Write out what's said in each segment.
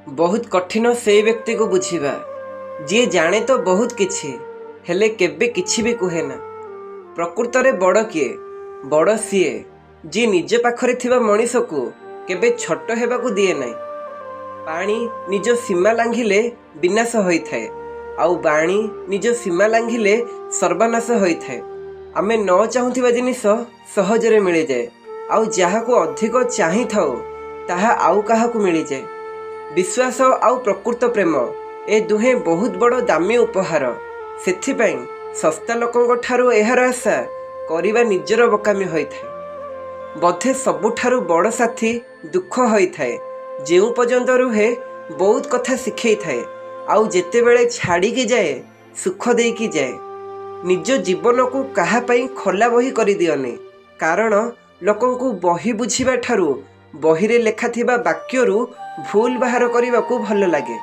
बहुत कठिन से व्यक्ति को बुझीबा जी जाने तो बहुत किछि हेले केबे किछि भी कुहे ना। प्रकृत में बड़ किए बड़ सीए जी निज पाखरे थिबा मनीष को केबे छोट हेबाकू दिए नहीं। पानी निज सीमा लांघिले विनाश होइथाए आउ बाणी निज सीमा लांघिले सर्वनाश होइथाए। आमे न चाहुथिबा जिनिस सहजरे मिल जाए आउ जहाको अधिक चाहि थाओ ताहा आउ काहाकू मिल जाए। विश्वास आउ प्रकृत प्रेम ए दुहे बहुत बड़ दामी उपहार। सेथिपाई सस्ता लोकंक ठारू एहार आशा करिबा निजर बोकामी होइथाए। बधे सबुठारू बड़ साथी दुख होइथाए जेउ पर्यंत रुहे बहुत कथा शिखई थाए आउ जेतेबेले छाड़ीकी जाए सुख देकी जाए। निज जीवन को कहा पई खोला बही करि दियनी कारण लोकंकु बही बुझीबा ठारू बहिरे लेखा थिबा वाक्यरू भूल बाहर करने को भल लगे।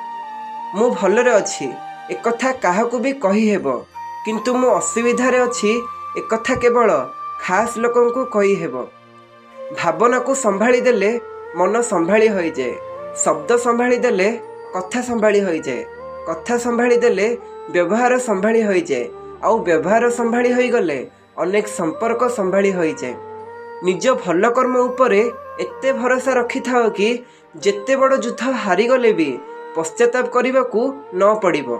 मु भलरे अच्छी एक कथा काहाकू भी कही हेबो किंतु मु असुविधार अच्छी एक कथा केवल खास लोकन को कही हेबो। भावना को संभाली देले मन संभाली होई जाए, शब्द संभाली देले कथा संभाली होई जाए, कथा संभाली देले व्यवहार संभाली होई जाए आउ व्यवहार संभाली होई गले अनेक संपर्क संभाली होई जाए। निज भल कर्म उपरे एते भरोसा रखि थाओ कि जेते बड़ युद्ध हारिगले भी पश्चाताप करने को न पड़िबो।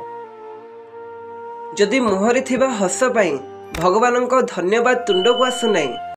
जदि मुहरे थिबा हस पाई भगवान को धन्यवाद तुंड को आसु नहीं